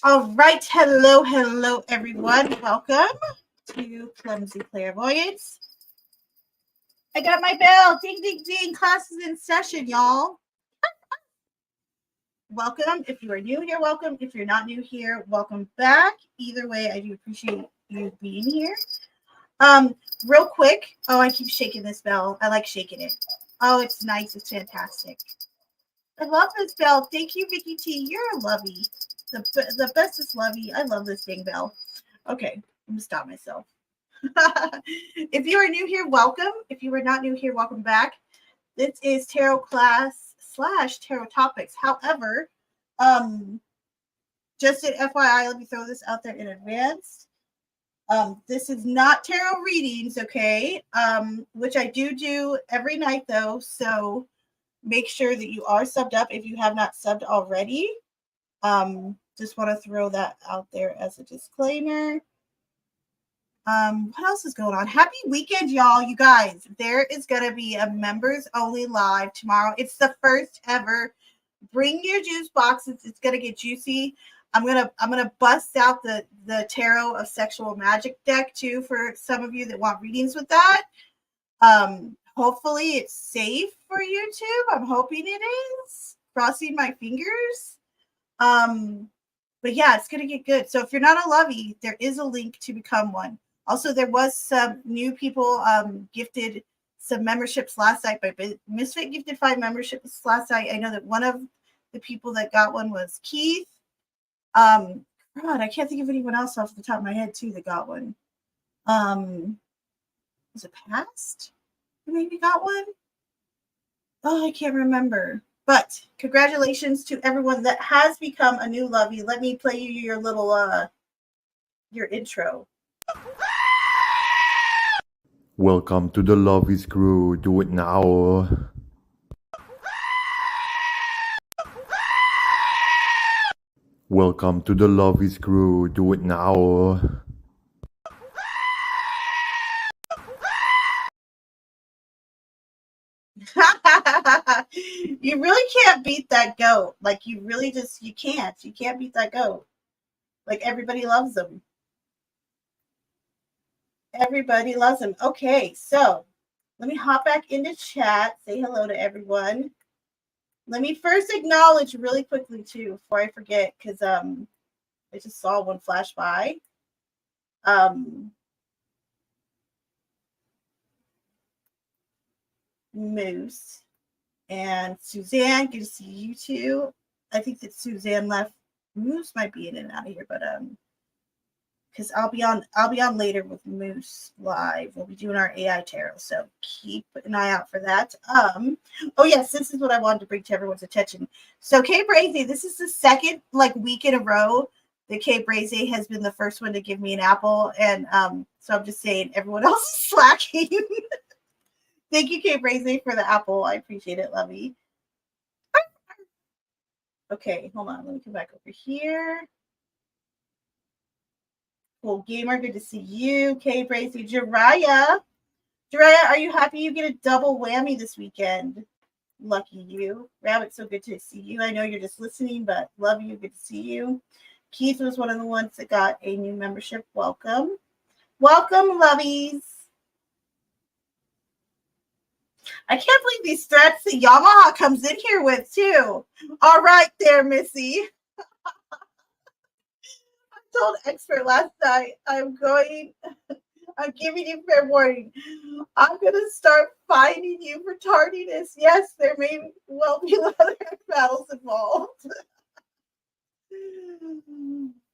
All right. Hello, everyone. Welcome to Clumsy Clairvoyance. I got my bell. Ding, ding, ding. Class is in session, y'all. Welcome. If you are new here, welcome. If you're not new here, welcome back. Either way, I do appreciate you being here. Real quick. Oh, I keep shaking this bell. I like shaking it. Oh, it's nice. It's fantastic. I love this bell. Thank you, Vicky T. You're a lovey. The bestest lovey. I love this dang bell. Okay, I'm gonna stop myself. If you are new here, welcome. If you are not new here, welcome back. This is tarot class / tarot topics. However, um, just an FYI, let me throw this out there in advance. This is not tarot readings, okay? Which I do every night though. So make sure that you are subbed up if you have not subbed already. Just want to throw that out there as a disclaimer. What else is going on? Happy weekend, y'all. You guys, there is gonna be a members only live tomorrow. It's the first ever. Bring your juice boxes. It's gonna get juicy. I'm gonna bust out the Tarot of Sexual Magic deck too for some of you that want readings with that. Hopefully it's safe for YouTube. I'm hoping it is. Crossing my fingers. But yeah, it's gonna get good. So if you're not a lovey, there is a link to become one. Also, there was some new people gifted some memberships last night. But Misfit gifted 5 memberships last night. I know that one of the people that got one was Keith. God, I can't think of anyone else off the top of my head too that got one. Was it Past? Who maybe got one? Oh, I can't remember. But congratulations to everyone that has become a new lovey. Let me play you your little your intro. Welcome to the Lovies crew. Do it now. Welcome to the Lovies crew. Do it now. You really can't beat that goat. Like you really just you can't. You can't beat that goat. Like everybody loves him. Everybody loves him. Okay, so let me hop back into chat. Say hello to everyone. Let me first acknowledge really quickly too before I forget because I just saw one flash by. Moose and Suzanne, good to see you too. I think that Suzanne left. Moose might be in and out of here, but because I'll be on later with Moose live. We'll be doing our AI tarot, so keep an eye out for that. Oh yes, this is what I wanted to bring to everyone's attention. So Kay Brazy, this is the second week in a row that Kay Brazy has been the first one to give me an apple, and so I'm just saying everyone else is slacking. Thank you, Kay Brazy, for the apple. I appreciate it, lovey. Okay, hold on. Let me come back over here. Cool Gamer, good to see you. Kay Brazy, Jiraiya. Jiraiya, are you happy you get a double whammy this weekend? Lucky you. Rabbit, so good to see you. I know you're just listening, but love you. Good to see you. Keith was one of the ones that got a new membership. Welcome. Welcome, lovies. I can't believe these threats that Yamaha comes in here with, too. All right there, Missy. I told Expert last night I'm giving you fair warning. I'm going to start fining you for tardiness. Yes, there may well be leather battles involved.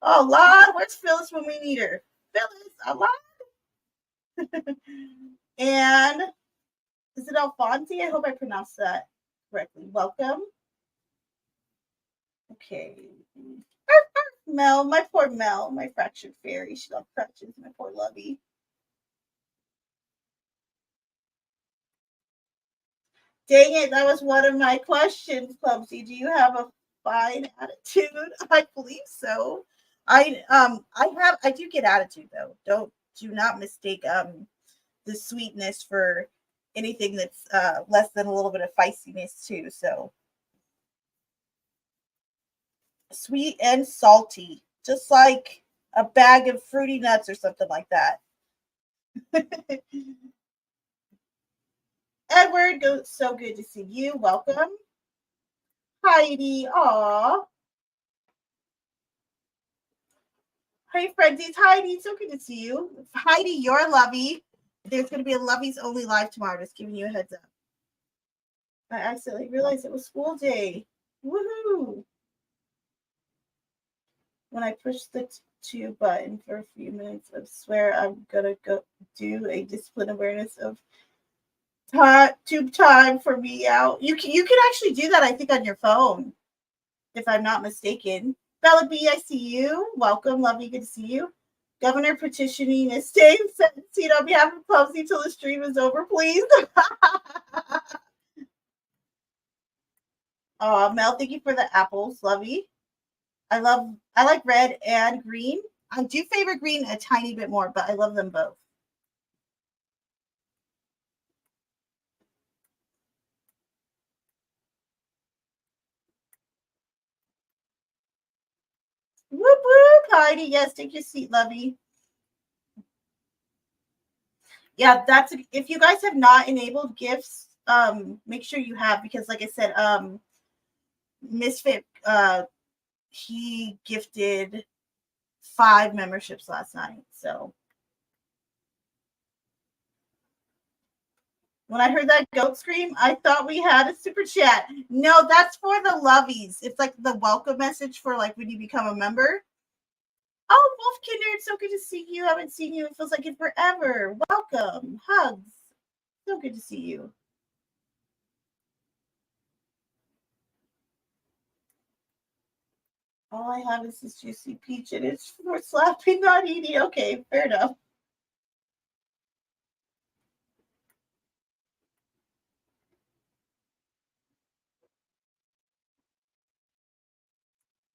Oh, Lon, where's Phyllis when we need her? Phyllis, Alon? And is it Alfonsi? I hope I pronounced that correctly. Welcome. Okay. Mel, my poor Mel, my fractured fairy. She loves crutches, my poor lovey. Dang it, that was one of my questions, Clumsy. Do you have a fine attitude? I believe so. I do get attitude though. Do not mistake the sweetness for anything that's less than a little bit of feistiness too. So sweet and salty. just like a bag of fruity nuts or something like that. Edward, so good to see you. Welcome. Heidi, aw. Hey, Frenzies. Heidi, so good to see you. Heidi, you're Lovey. There's going to be a Lovey's Only live tomorrow. Just giving you a heads up. I accidentally realized it was school day. Woohoo! When I push the tube button for a few minutes, I swear I'm going to go do a discipline awareness of tube time for me out. You can actually do that, I think, on your phone, if I'm not mistaken. Bella B, I see you. Welcome, lovely, good to see you. Governor petitioning a stay sentencing on behalf of Clumsy till the stream is over, please. Mel, thank you for the apples, lovey. I like red and green. I do favor green a tiny bit more, but I love them both. Whoop whoop, Heidi. Yes, take your seat, lovey. Yeah, that's if you guys have not enabled gifts, make sure you have, because like I said, Misfit he gifted 5 memberships last night. So when I heard that goat scream, I thought we had a super chat. No, that's for the lovies. It's like the welcome message for like when you become a member. Oh, Wolf Kindred, so good to see you. I haven't seen you. It feels like it forever. Welcome. Hugs. So good to see you. All I have is this juicy peach, and it's for slapping, not eating. Okay, fair enough.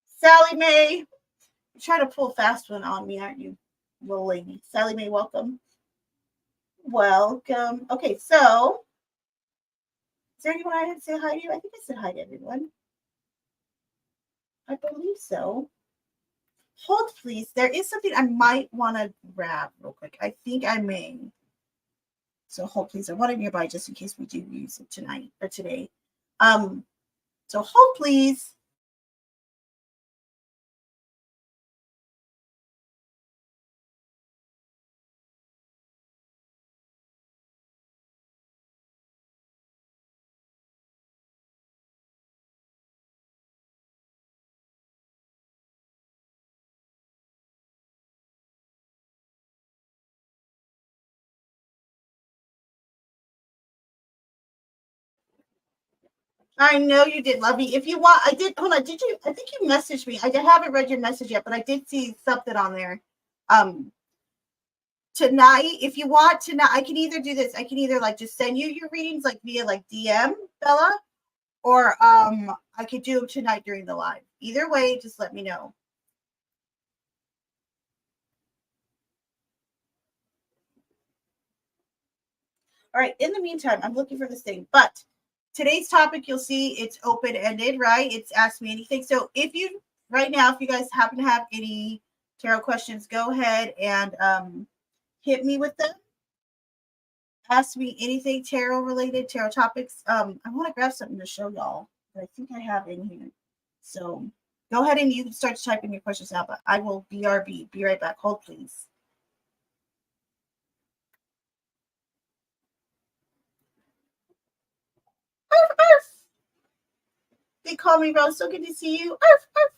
Sally Mae, you try to pull a fast one on me, aren't you, little lady? Sally Mae, welcome. Welcome. Okay, so is there anyone I didn't say hi to? I think I said hi to everyone. I believe so. Hold, please. There is something I might want to grab real quick. I think I may. So hold, please. I want it nearby just in case we do use it tonight or today. So hold, please. I know you did, Lovey. If you want, I did. Hold on. Did you? I think you messaged me. I haven't read your message yet, but I did see something on there. Tonight, if you want tonight, I can either do this. I can either like just send you your readings like via like DM, Bella, or I could do them tonight during the live. Either way, just let me know. All right. In the meantime, I'm looking for this thing, but today's topic, you'll see it's open-ended, right? It's ask me anything. So if you right now, if you guys happen to have any tarot questions, go ahead and hit me with them. Ask me anything tarot related, tarot topics. I want to grab something to show y'all that I think I have in here. So go ahead and you can start typing your questions out, but I will BRB. Be right back. Hold, please. Arf, arf. They call me Rose. So good to see you. Arf, arf.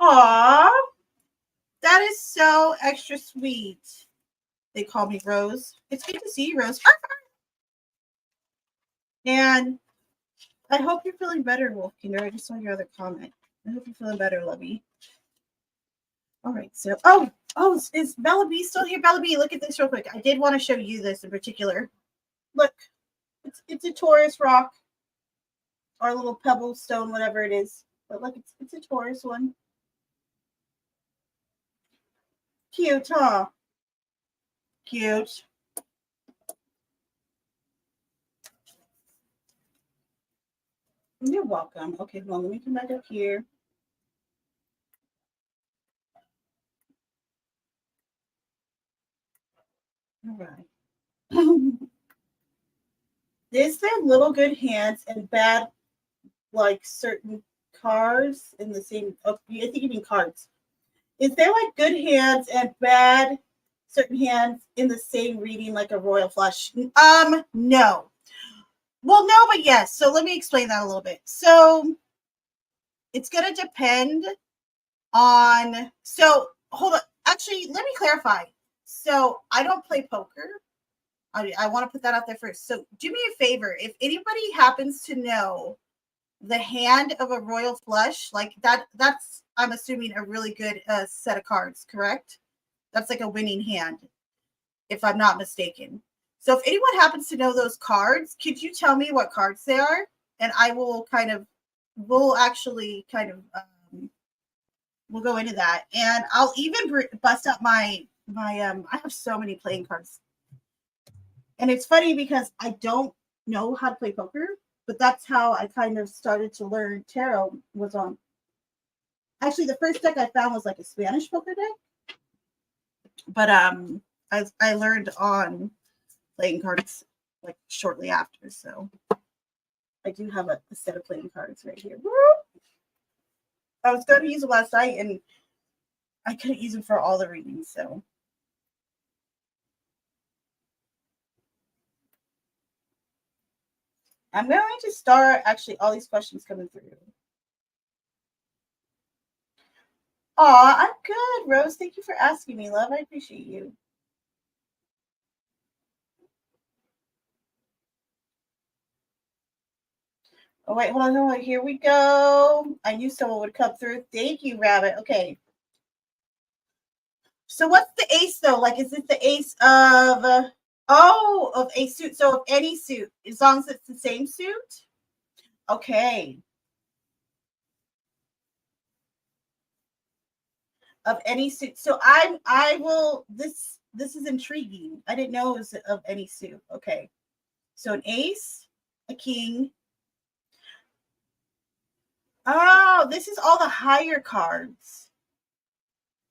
Aw, that is so extra sweet. They call me Rose. It's good to see you, Rose. And I hope you're feeling better, Wolfkinder. I just saw your other comment. I hope you're feeling better, Lovey. All right, so is Bella B still here? Bella B, look at this real quick. I did want to show you this in particular. Look, it's a Taurus rock or a little pebble stone, whatever it is. But look, it's a Taurus one. Cute, huh? Cute. You're welcome. Okay, well, let me come back up here. All right. Is there little good hands and bad, like certain cards in the same? Oh, I think you mean cards. Is there like good hands and bad certain hands in the same reading, like a royal flush? No. Well, no, but yes. So let me explain that a little bit. So it's going to depend on. So hold on. Actually, let me clarify. So I don't play poker. I want to put that out there first. So do me a favor. If anybody happens to know the hand of a royal flush, like that's, I'm assuming, a really good set of cards, correct? That's like a winning hand, if I'm not mistaken. So if anyone happens to know those cards, could you tell me what cards they are? And I will we'll go into that. And I'll even bust up my I have so many playing cards. And it's funny because I don't know how to play poker, but that's how I kind of started to learn tarot. Was on. Actually, the first deck I found was like a Spanish poker deck. But I learned on playing cards like shortly after. So I do have a set of playing cards right here. I was going to use them last night and I couldn't use them for all the readings. So I'm going to start actually all these questions coming through. Aw, I'm good, Rose. Thank you for asking me, love. I appreciate you. Oh, wait, hold on. Here we go. I knew someone would come through. Thank you, Rabbit. Okay. So what's the ace, though? Like, is it the ace of a suit? So of any suit, as long as it's the same suit? Okay. Of any suit. So I will, this is intriguing. I didn't know it was of any suit. Okay. So an ace, a king. Oh, this is all the higher cards.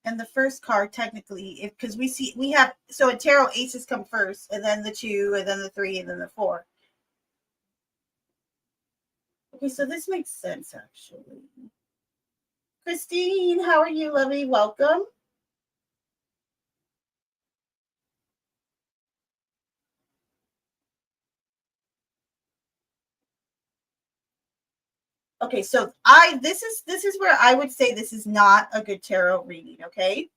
And the first card, technically, because we have, so in tarot, aces come first, and then the 2, and then the 3, and then the 4. Okay, so this makes sense, actually. Christine, how are you, lovey? Welcome. Okay, so this is where I would say this is not a good tarot reading, okay?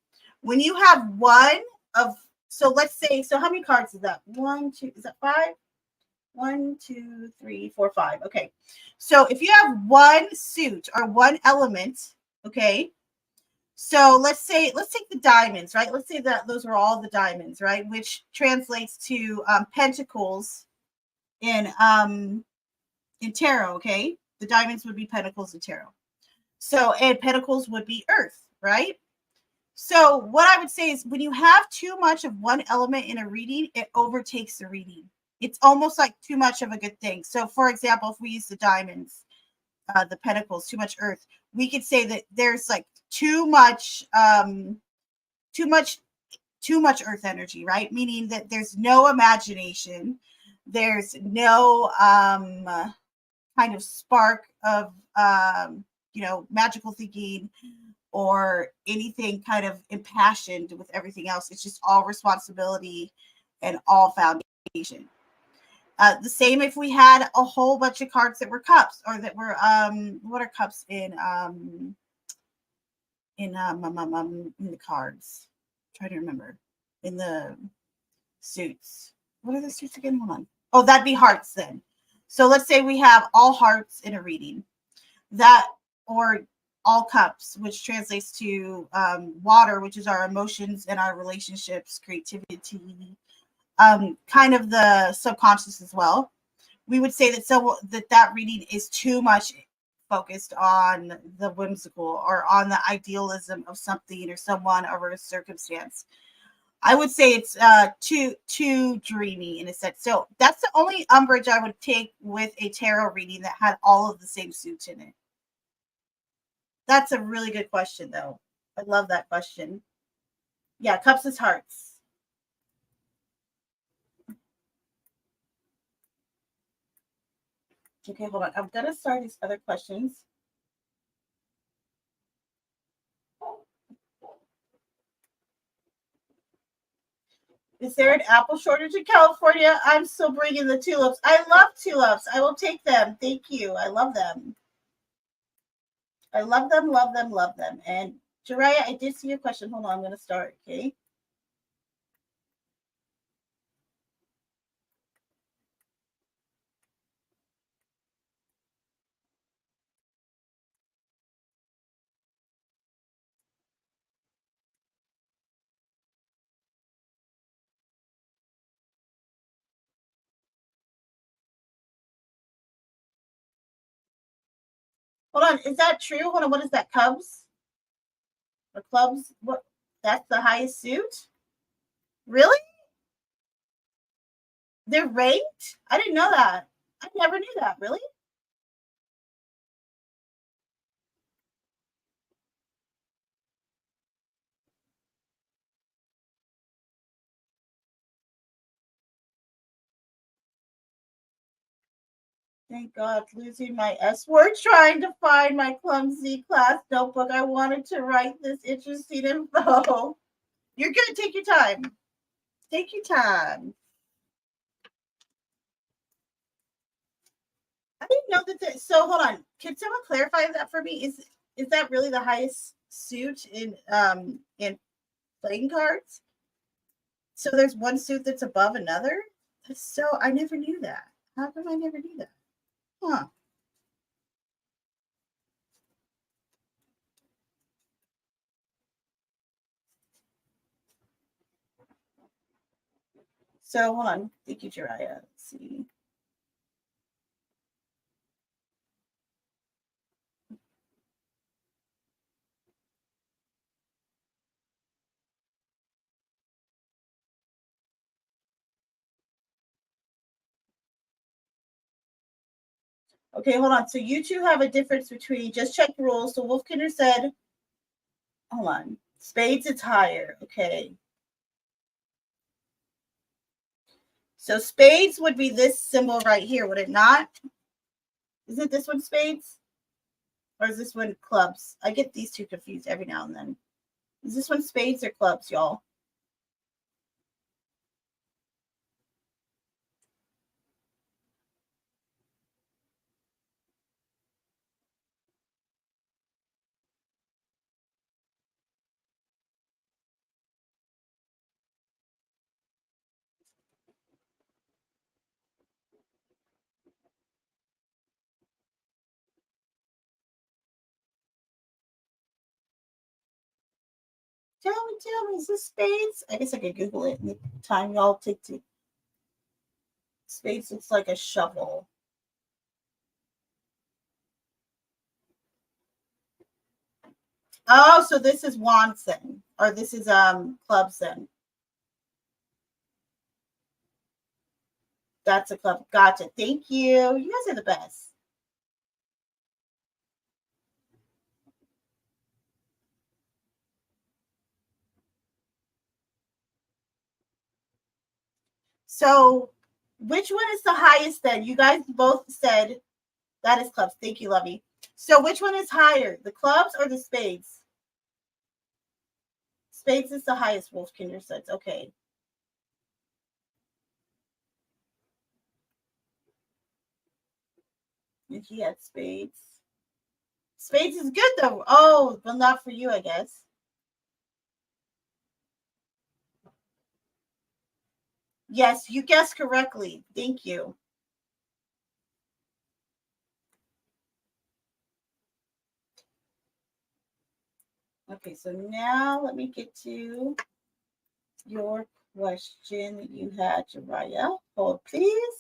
When you have one of, so let's say, so how many cards is that? 1, 2, is that 5? 1, 2, 3, 4, 5. Okay. So if you have one suit or one element, okay. So let's take the diamonds, right? Let's say that those are all the diamonds, right? Which translates to pentacles in tarot, okay? The diamonds would be pentacles in tarot. So, and pentacles would be earth, right? So what I would say is when you have too much of one element in a reading, it overtakes the reading. It's almost like too much of a good thing. So for example, if we use the diamonds, the pentacles, too much earth, we could say that there's like too much earth energy, right? Meaning that there's no imagination. There's no kind of spark of magical thinking or anything kind of impassioned with everything else. It's just all responsibility and all foundation. The same if we had a whole bunch of cards that were cups, or that were what are cups in in the cards. Try to remember. In the suits. What are the suits again? Hold on. Oh, that'd be hearts then. So let's say we have all hearts in a reading. That, or all cups, which translates to water, which is our emotions and our relationships, creativity, kind of the subconscious as well. We would say that reading is too much focused on the whimsical or on the idealism of something or someone or a circumstance. I would say it's too dreamy in a sense. So that's the only umbrage I would take with a tarot reading that had all of the same suits in it. That's a really good question, though. I love that question. Yeah, cups is hearts. Okay, hold on. I'm gonna start these other questions. Is there an apple shortage in California? I'm still bringing the tulips. I love tulips. I will take them. Thank you. I love them. I love them, love them, love them. And Jiraiya, I did see your question. Hold on, I'm going to start. Okay. Hold on. Is that true? Hold on. What is that? Cubs? Or clubs? What? That's the highest suit? Really? They're ranked? I didn't know that. I never knew that. Really? Thank God, losing my S word trying to find my clumsy class notebook. I wanted to write this interesting info. You're good. Take your time. Take your time. I didn't know that. So hold on. Can someone clarify that for me? Is that really the highest suit in playing cards? So there's one suit that's above another? So I never knew that. How come I never knew that? Huh. So hold on. Thank you, Jiraiya. Let's see. Okay, hold on. So you two have a difference between just check the rules. So Wolfkinder said, hold on. Spades, it's higher. Okay. So spades would be this symbol right here, would it not? Isn't this one spades? Or is this one clubs? I get these two confused every now and then. Is this one spades or clubs, y'all? Tell me, is this spades? I guess I could Google it in the time y'all take to. Spades looks like a shovel. Oh, so this is wands then, or this is clubs then. That's a club. Gotcha. Thank you. You guys are the best. So, which one is the highest then? You guys both said that is clubs. Thank you, Lovey. So, which one is higher, the clubs or the spades? Spades is the highest, Wolfkinder says. Okay. And he had spades. Spades is good though. Oh, but not for you, I guess. Yes, you guessed correctly. Thank you. Okay, so now let me get to your question that you had, Jariah. Hold, please.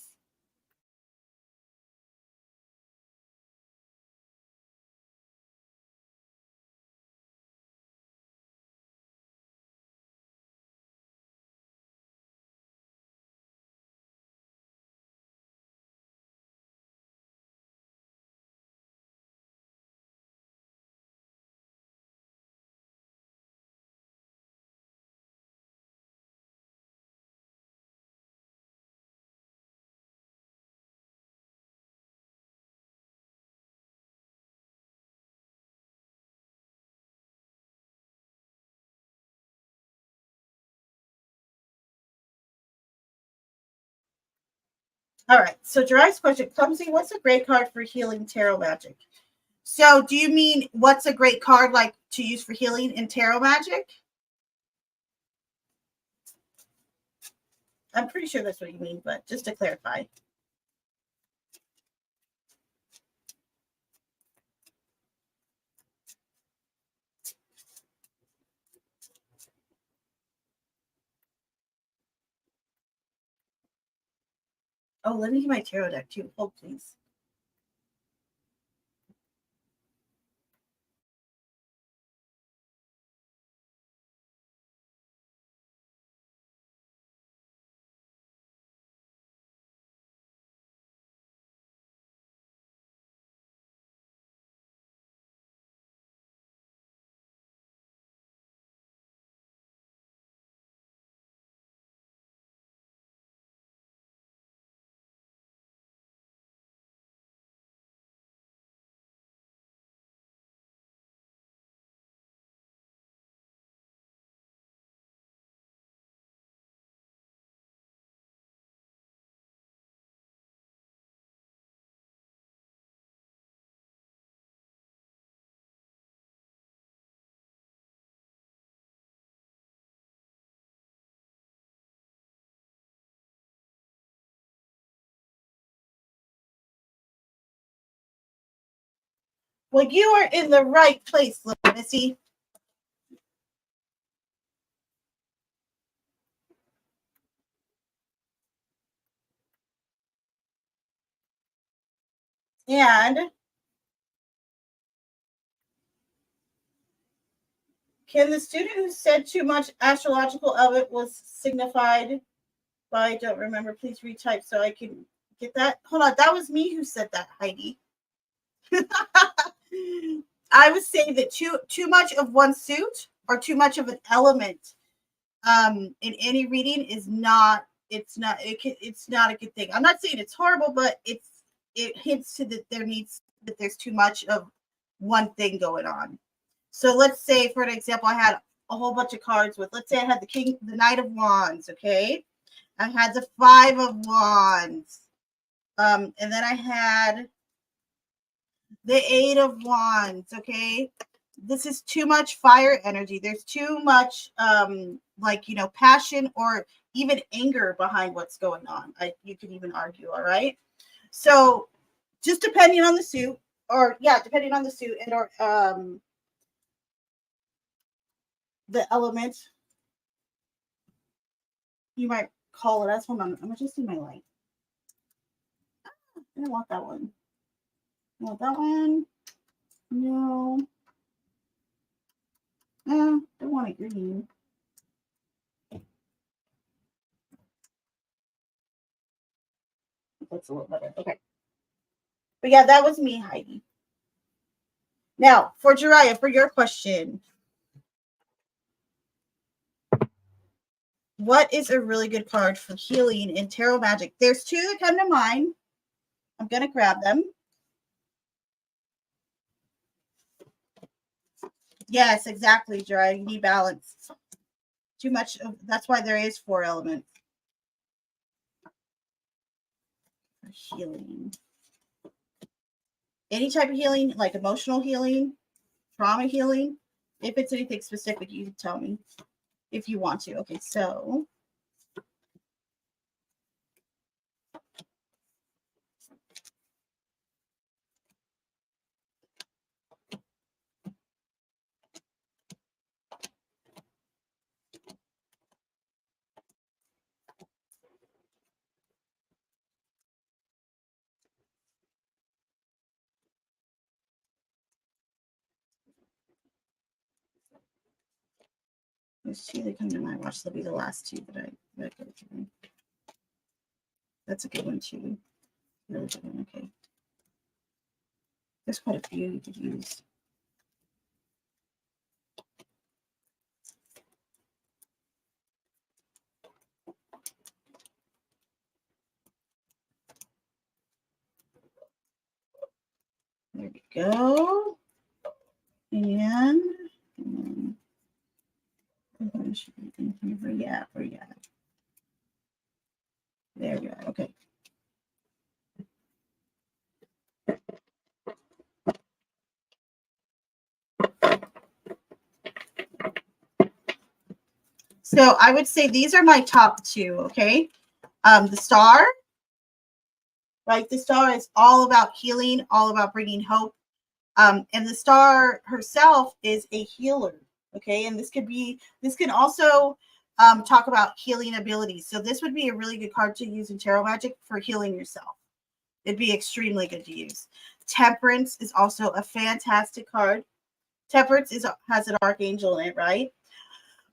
All right. So Jariah's question, Clumsy, what's a great card for healing tarot magic? So do you mean what's a great card like to use for healing in tarot magic? I'm pretty sure that's what you mean, but just to clarify. Oh, let me get my tarot deck too. Hold, please. Well, you are in the right place, little Missy. And can the student who said too much astrological of it was signified by, I don't remember, please retype so I can get that. Hold on, that was me who said that, Heidi. I was saying that too much of one suit or too much of an element in any reading is not, it's not it's not a good thing. I'm not saying it's horrible, but it hints to that there's too much of one thing going on. So let's say, for an example, I had a whole bunch of cards with, let's say I had the Knight of Wands, okay? I had the Five of Wands. And then I had the Eight of Wands, okay? This is too much fire energy. There's too much passion or even anger behind what's going on. You could even argue, all right? So just depending on the suit, depending on the suit and or the element, you might call it as. Hold on, I'm gonna just see my light. I don't want that one. I want that one. No. No, don't want it green. That's a little better. Okay. But yeah, that was me, Heidi. Now, for Jariah, for your question, what is a really good card for healing in tarot magic? There's two that come to mind. I'm going to grab them. Yes, exactly, Jariah. You need balance. Too much of, that's why there is 4 elements for healing. Any type of healing, like emotional healing, trauma healing. If it's anything specific, you can tell me if you want to. Okay, so there's two that come to my watch. They'll be the last two that I go through. That's a good one too. Really good one. Okay. There's quite a few you could use. There we go. And where you at? Where you at? There we are. Okay. So I would say these are my top two. Okay. The star, right? The star is all about healing, all about bringing hope. And the star herself is a healer. Okay. And this can also talk about healing abilities. So this would be a really good card to use in tarot magic for healing yourself. It'd be extremely good to use. Temperance is also a fantastic card. Temperance has an archangel in it, right?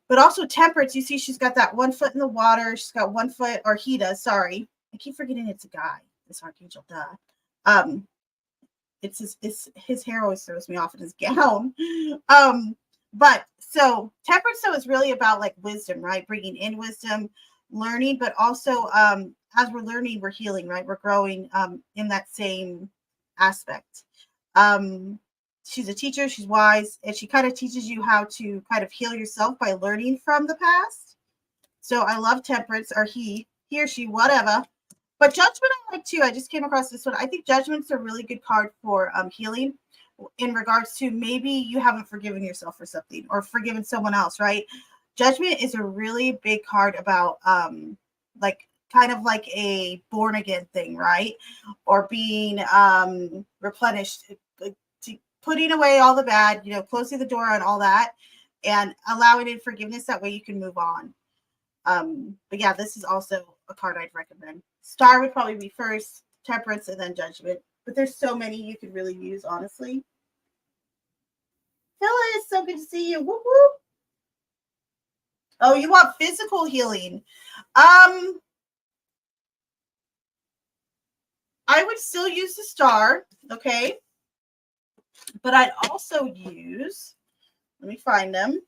But also Temperance, you see she's got that 1 foot in the water. She's got 1 foot, or he does, sorry. I keep forgetting it's a guy, this archangel, duh. It's his hair always throws me off in his gown. But so Temperance though is really about like wisdom, right? Bringing in wisdom, learning, but also as we're learning, we're healing, right? We're growing in that same aspect. She's a teacher, she's wise, and she kind of teaches you how to kind of heal yourself by learning from the past. So I love Temperance, or he or she, whatever. But Judgment I like too. I just came across this one. I think Judgment's a really good card for healing in regards to maybe you haven't forgiven yourself for something or forgiven someone else, right? Judgment is a really big card about like kind of like a born again thing, right? Or being replenished, putting away all the bad, closing the door on all that and allowing in forgiveness. That way you can move on. But yeah, this is also a card I'd recommend. Star would probably be first, Temperance, and then Judgment. But there's so many you could really use, honestly. Phyllis, so good to see you. Whoop, whoop. Oh, you want physical healing? I would still use the star, okay? But I'd also use, let me find them.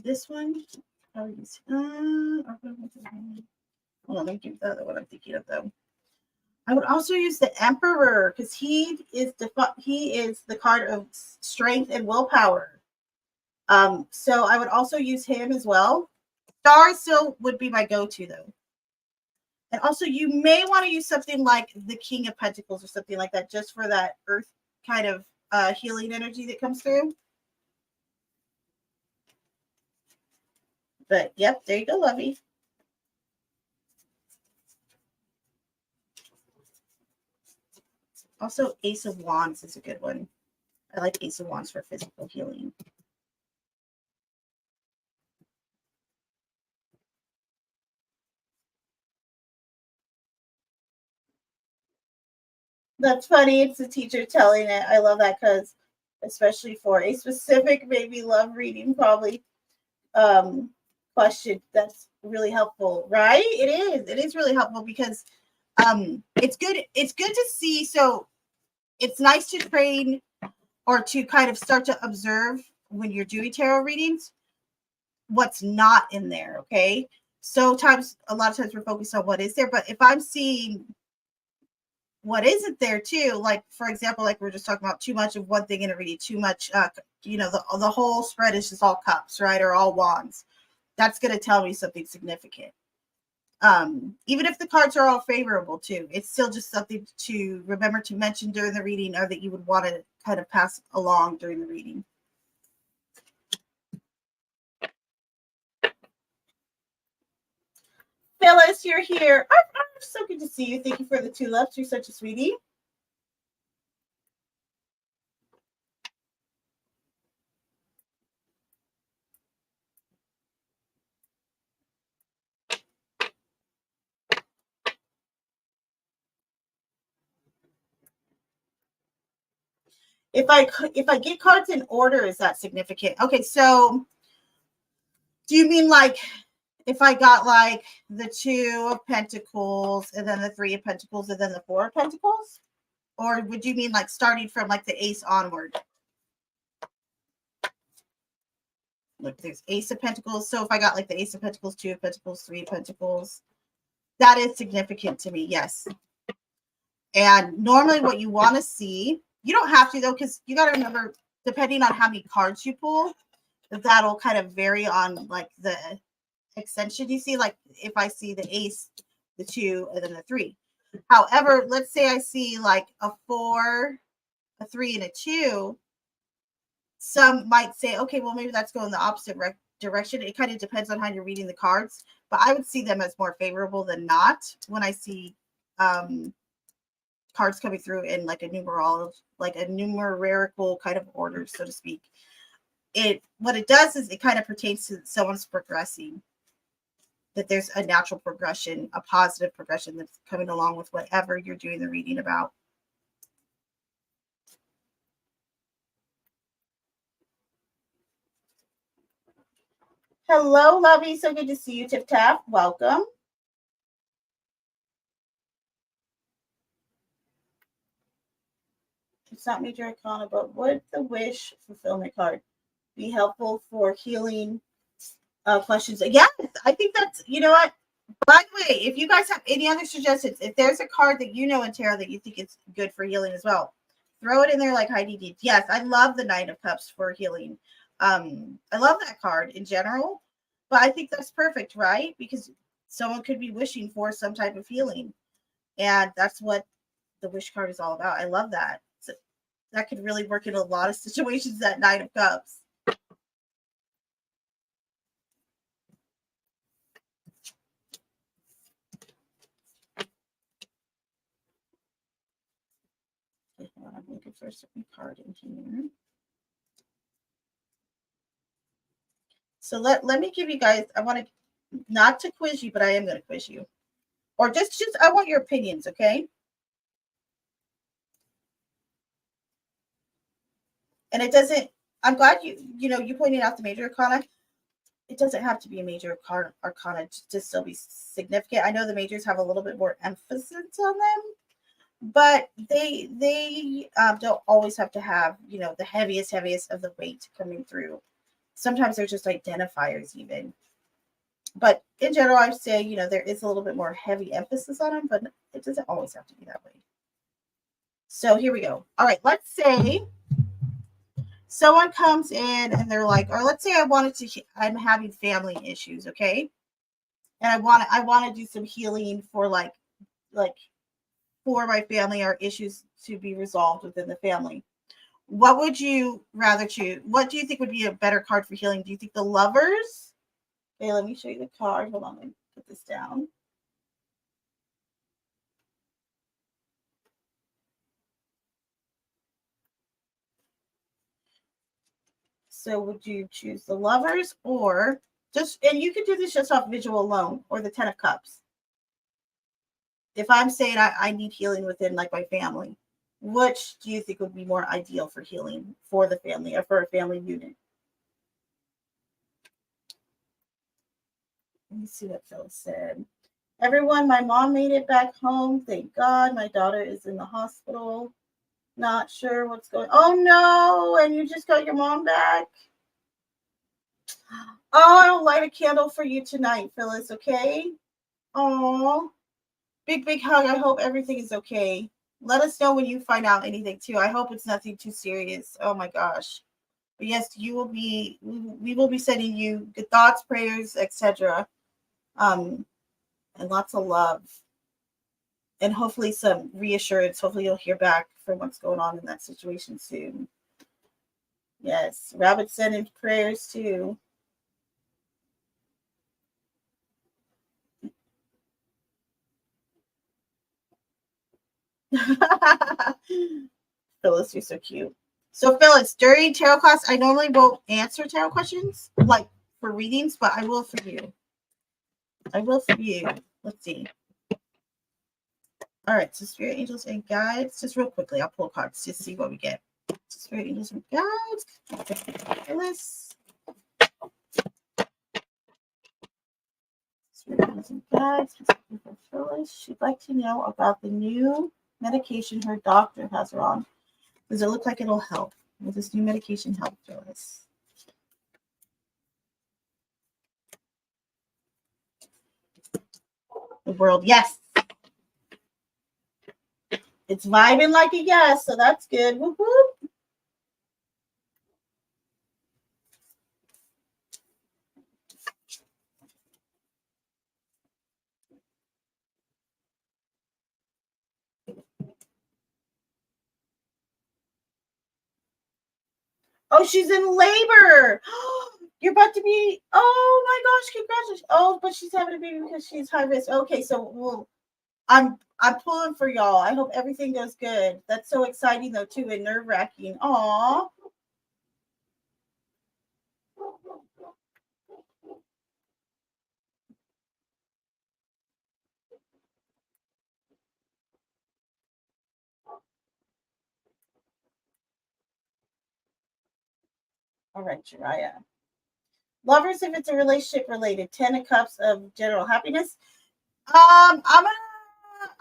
This one, I'll use, hold on, let me do the other one I'm thinking of though. I would also use the Emperor because he is the card of strength and willpower. So I would also use him as well. Star still would be my go-to though. And also you may want to use something like the King of Pentacles or something like that just for that earth kind of healing energy that comes through. But yep, there you go, Lovey. Also, Ace of Wands is a good one. I like Ace of Wands for physical healing. That's funny. It's the teacher telling it. I love that because, especially for a specific baby love reading, probably question. That's really helpful, right? It is. It is really helpful because it's good. It's good to see. So it's nice to train or to kind of start to observe when you're doing tarot readings what's not in there. Okay. So a lot of times we're focused on what is there, but if I'm seeing what isn't there too, like for example, like we're just talking about too much of one thing in a reading, too much, the whole spread is just all cups, right, or all wands. That's going to tell me something significant. Even if the cards are all favorable too, it's still just something to remember to mention during the reading, or that you would want to kind of pass along during the reading. Phyllis, you're here. I'm so good to see you. Thank you for the 2 loves. You're such a sweetie. If I get cards in order, is that significant? Okay, so do you mean like if I got like the 2 of Pentacles and then the 3 of Pentacles and then the 4 of Pentacles? Or would you mean like starting from like the Ace onward? Look, there's Ace of Pentacles. So if I got like the Ace of Pentacles, 2 of Pentacles, 3 of Pentacles, that is significant to me, yes. And normally what you want to see, you don't have to though, because you got to remember, depending on how many cards you pull, that'll kind of vary on like the extension you see. Like if I see the Ace, the 2, and then the 3. However, let's say I see like a 4, a 3, and a 2. Some might say, okay, well, maybe that's going the opposite direction. It kind of depends on how you're reading the cards, but I would see them as more favorable than not when I see cards coming through in like a numerical kind of order, so to speak. What it does is it kind of pertains to someone's progressing, that there's a natural progression, a positive progression that's coming along with whatever you're doing the reading about. Hello, lovey. So good to see you, Tip Tap. Welcome. It's not major arcana, but would the wish fulfillment card be helpful for healing questions? Yes, I think that's, you know what? By the way, if you guys have any other suggestions, if there's a card that you know in tarot that you think it's good for healing as well, throw it in there like Heidi did. Yes, I love the Nine of Cups for healing. I love that card in general, but I think that's perfect, right? Because someone could be wishing for some type of healing, and that's what the wish card is all about. I love that. So that could really work in a lot of situations, that Nine of Cups. I'm looking for a certain card in here. So let me give you guys, I want to, not to quiz you, but I am going to quiz you. Or just I want your opinions, okay? And it doesn't, I'm glad you pointed out the major arcana. It doesn't have to be a major arcana to still be significant. I know the majors have a little bit more emphasis on them, but they don't always have to have, the heaviest of the weight coming through. Sometimes they're just identifiers even. But in general, I say, there is a little bit more heavy emphasis on them, but it doesn't always have to be that way. So here we go. All right, let's say someone comes in and they're like, or let's say I'm having family issues, okay? And I want to do some healing for like for my family, or issues to be resolved within the family. What would you rather choose? What do you think would be a better card for healing? Do you think the Lovers? Okay, let me show you the card. Hold on, let me put this down. So would you choose the Lovers, or just, and you could do this just off visual alone, or the Ten of Cups? If I'm saying I need healing within like my family, which do you think would be more ideal for healing for the family, or for a family unit? Let me see what Phil said. Everyone, my mom made it back home. Thank God. My daughter is in the hospital. Not sure what's going on. Oh no, and you just got your mom back? Oh, I'll light a candle for you tonight, Phyllis, okay? Oh, big hug. I hope everything is okay. let us know when you find out anything too. I hope it's nothing too serious. Oh my gosh. But yes, we will be sending you good thoughts, prayers, etc. And lots of love. And hopefully some reassurance. Hopefully you'll hear back from what's going on in that situation soon. Yes. Rabbit sending prayers too. Phyllis, you're so cute. So Phyllis, during tarot class, I normally won't answer tarot questions like for readings, but I will for you. I will for you. Let's see. All right, so spirit angels and guides. Just real quickly, I'll pull cards to see what we get. Spirit angels and guides. Phyllis. Spirit angels and guides. Phyllis. She'd like to know about the new medication her doctor has her on. Does it look like it'll help? Will this new medication help Phyllis? The world, yes. It's vibing like a yes, so that's good. Whoop, whoop. Oh, she's in labor. You're about to be. Oh my gosh! Congratulations. Oh, but she's having a baby because she's high risk. Okay, so well, I'm pulling for y'all. I hope everything goes good. That's so exciting though too, and nerve wracking. Aw. All right, Jiraiya. Lovers, if it's a relationship related, 10 of Cups of general happiness. I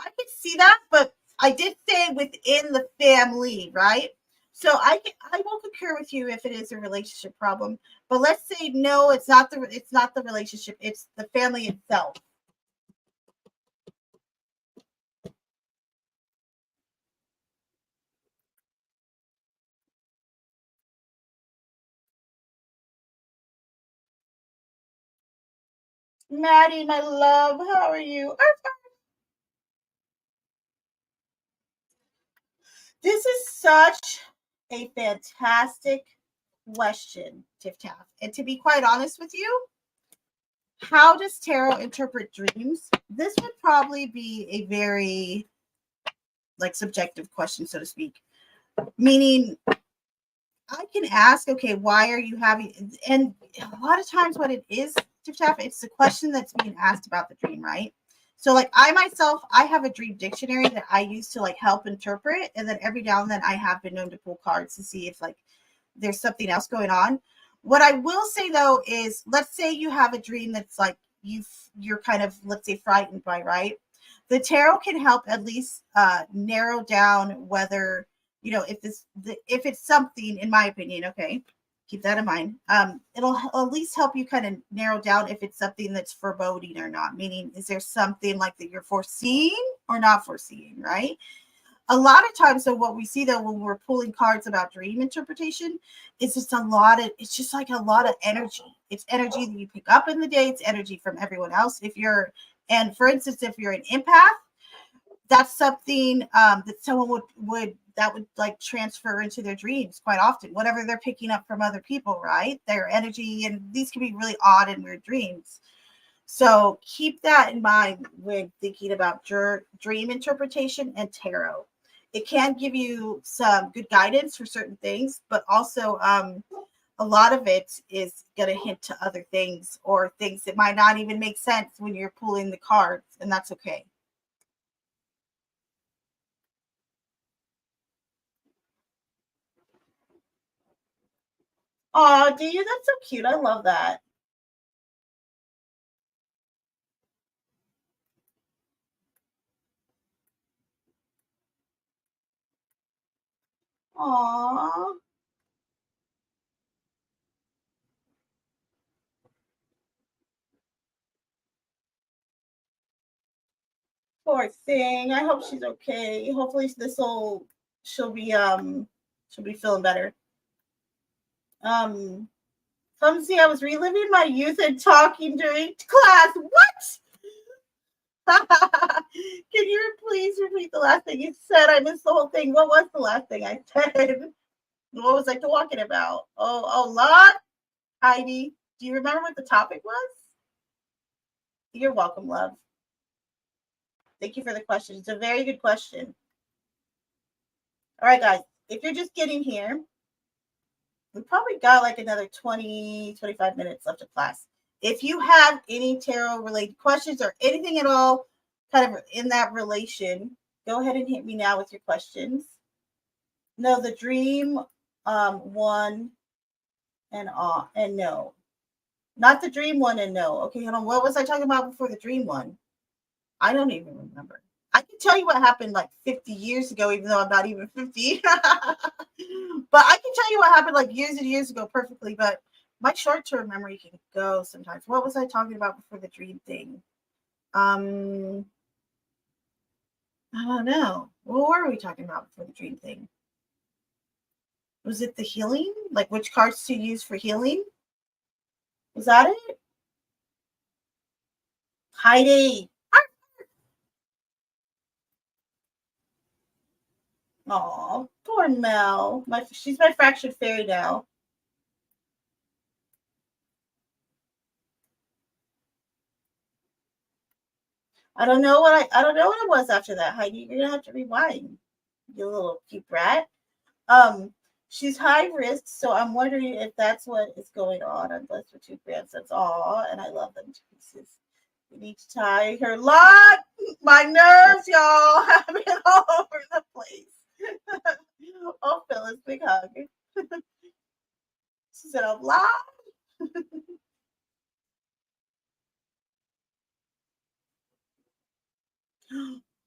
can see that, but I did say within the family, right? So I will concur with you if it is a relationship problem. But let's say no, it's not the relationship, it's the family itself. Maddie, my love, how are you? This is such a fantastic question, Tiff Taff. And to be quite honest with you, how does tarot interpret dreams? This would probably be a very like subjective question, so to speak. Meaning I can ask, okay, why are you having, and a lot of times what it is, Tiff Taff, it's the question that's being asked about the dream, right? So like I myself, I have a dream dictionary that I use to like help interpret. And then every now and then I have been known to pull cards to see if like there's something else going on. What I will say though is let's say you have a dream that's like you're kind of, let's say, frightened by, right? The tarot can help at least narrow down whether, you know, if it's something, in my opinion, okay, keep that in mind. It'll at least help you kind of narrow down if it's something that's foreboding or not. Meaning, is there something like that you're foreseeing or not foreseeing, right? A lot of times, though, what we see though when we're pulling cards about dream interpretation is just it's just like a lot of energy. It's energy that you pick up in the day. It's energy from everyone else. And for instance, if you're an empath, that's something that someone would like transfer into their dreams quite often, whatever they're picking up from other people, right? Their energy, and these can be really odd and weird dreams. So keep that in mind when thinking about your dream interpretation and tarot. It can give you some good guidance for certain things, but also a lot of it is going to hint to other things or things that might not even make sense when you're pulling the cards, and that's okay. Oh, do you? That's so cute. I love that. Aw. Poor thing. I hope she's okay. Hopefully she'll be feeling better. Clumsy, I was reliving my youth and talking during class. What? Can you please repeat the last thing you said? I missed the whole thing. What was the last thing I said? What was I talking about? Oh, Lord. Heidi, do you remember what the topic was? You're welcome, love. Thank you for the question. It's a very good question. All right, guys, if you're just getting here, we probably got like another 20, 25 minutes left of class. If you have any tarot related questions or anything at all kind of in that relation, go ahead and hit me now with your questions. No, the dream one and no. Not the dream one and no. Okay, hold on. What was I talking about before the dream one? I don't even remember. I can tell you what happened like 50 years ago, even though I'm not even 50. But I can tell you what happened like years and years ago perfectly. But my short-term memory can go sometimes. What was I talking about before the dream thing? I don't know. What were we talking about before the dream thing? Was it the healing? Like which cards to use for healing? Was that it? Heidi. Oh, poor Mel. She's my fractured fairy now. I don't know what it was after that, Heidi. You're gonna have to rewind, you little cute brat. She's high risk, so I'm wondering if that's what is going on. I'm blessed with 2 grandsons. Aw, and I love them to pieces. You need to tie her lot. My nerves, y'all, have been all over the place. Oh, Phyllis, big hug. She said, I'm live.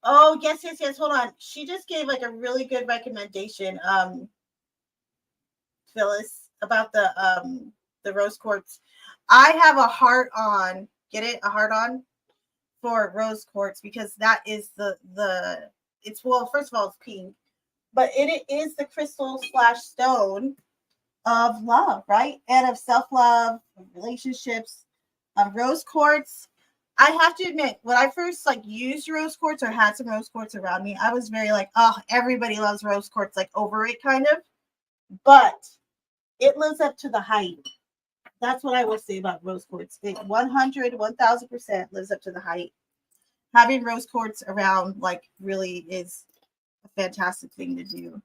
Oh, yes. Hold on. She just gave like a really good recommendation, Phyllis, about the rose quartz. I have a heart on, get it? A heart on for rose quartz because that is it's, well, first of all, it's pink, but it is the crystal / stone of love, right? And of self-love, relationships, rose quartz. I have to admit, when I first like used rose quartz or had some rose quartz around me, I was very like, oh, everybody loves rose quartz, like over it kind of. But it lives up to the hype. That's what I will say about rose quartz. It 100, 1000% lives up to the hype. Having rose quartz around like really is a fantastic thing to do.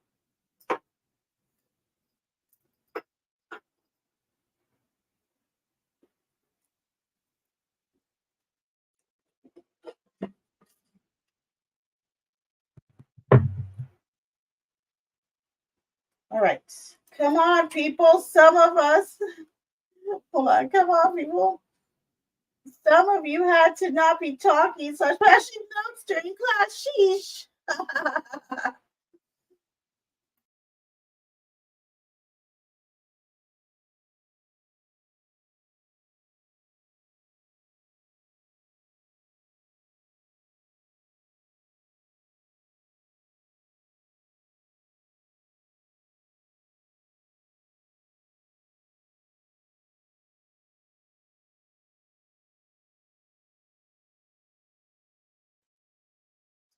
All right. Come on, people. Some of us. Hold on. Come on, people. Some of you had to not be talking, so flashing notes during class. Sheesh.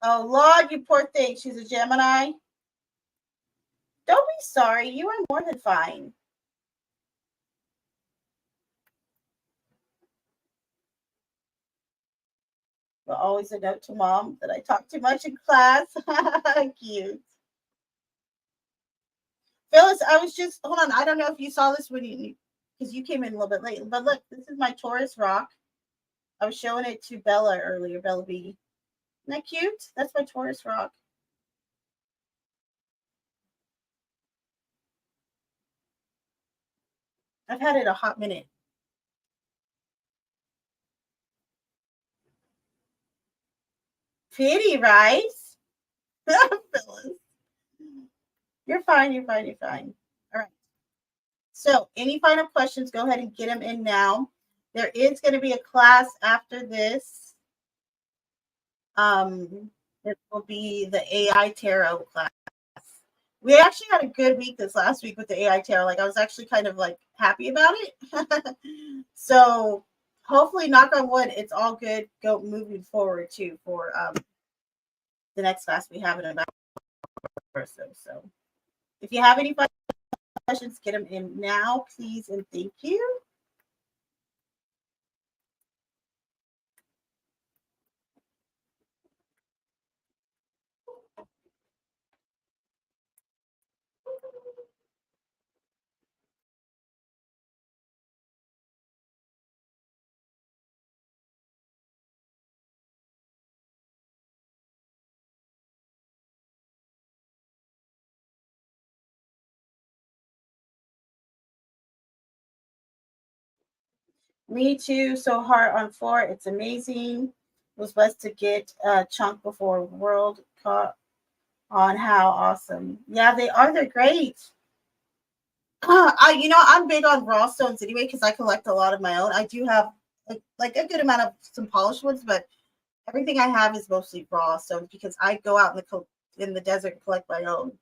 Oh, Lord, you poor thing. She's a Gemini. Don't be sorry. You are more than fine. But always a note to mom that I talk too much in class. Cute. Phyllis, I was just, hold on. I don't know if you saw this when because you came in a little bit late. But look, this is my Taurus rock. I was showing it to Bella earlier, Bella B. Isn't that cute? That's my Taurus rock. I've had it a hot minute. Pity, right? Phyllis. You're fine. You're fine. All right. So, any final questions, go ahead and get them in now. There is going to be a class after this. It will be the AI tarot class. We actually had a good week this last week with the AI tarot. Like I was actually kind of like happy about it. So hopefully, knock on wood, it's all good. Go moving forward too for the next class we have in about or so. So if you have any questions, get them in now, please, and thank you. Me too. So hard on floor. It's amazing. Was blessed to get a chunk before World Cup on how awesome. Yeah, they are. They're great. I'm big on raw stones anyway because I collect a lot of my own. I do have like a good amount of some polished ones, but everything I have is mostly raw stones because I go out in the desert and collect my own.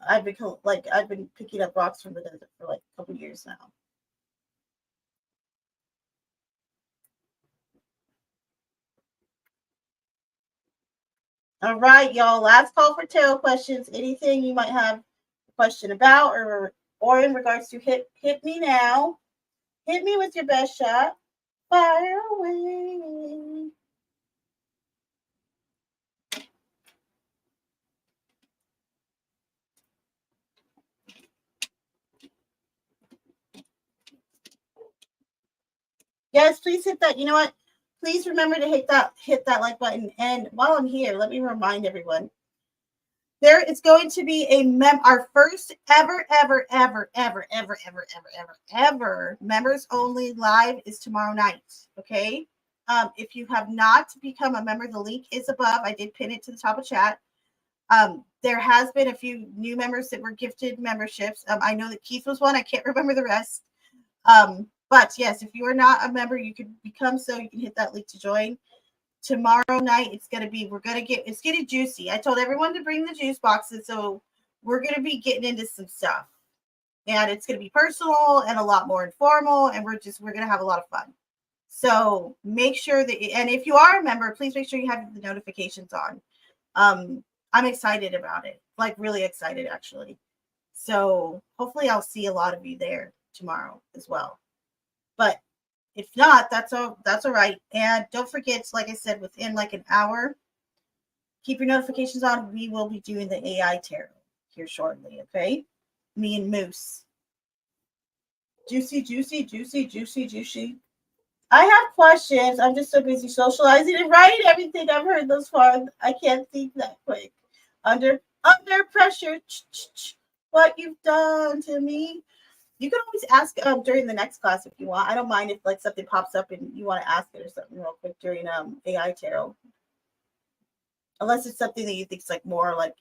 I've been picking up rocks from the desert for like a couple years now. All right, y'all. Last call for tarot questions. Anything you might have a question about or in regards to hit me now. Hit me with your best shot. Fire away. Yes, please hit that. You know what? Please remember to hit that like button. And while I'm here, let me remind everyone. There is going to be our first ever members only live is tomorrow night. Okay. If you have not become a member, the link is above. I did pin it to the top of chat. There has been a few new members that were gifted memberships. I know that Keith was one. I can't remember the rest. But yes, if you are not a member, you can become so. You can hit that link to join. Tomorrow night, it's getting juicy. I told everyone to bring the juice boxes, so we're gonna be getting into some stuff, and it's gonna be personal and a lot more informal, and we're gonna have a lot of fun. So make sure that, and if you are a member, please make sure you have the notifications on. I'm excited about it, like really excited actually. So hopefully I'll see a lot of you there tomorrow as well. But if not, that's all right. And don't forget, like I said, within like an hour, keep your notifications on. We will be doing the AI tarot here shortly, okay? Me and Moose. Juicy, juicy, juicy, juicy, juicy. I have questions. I'm just so busy socializing and writing everything I've heard thus far. I can't think that quick. Under pressure, what you've done to me. You can always ask during the next class if you want. I don't mind if like something pops up and you want to ask it or something real quick during AI tarot. Unless it's something that you think is like more like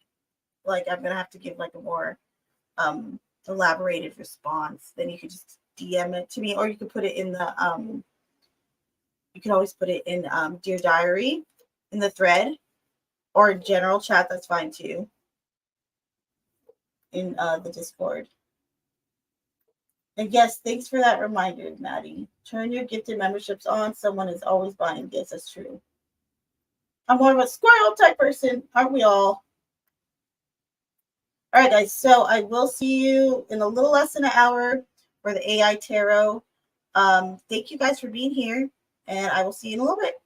I'm gonna have to give like a more elaborated response, then you could just DM it to me, or you could put it in the you can always put it in Dear Diary in the thread or in general chat, that's fine too. In the Discord. And yes, thanks for that reminder, Maddie. Turn your gifted memberships on. Someone is always buying gifts. That's true. I'm more of a squirrel type person. Aren't we all? All right, guys. So I will see you in a little less than an hour for the AI tarot. Thank you guys for being here. And I will see you in a little bit.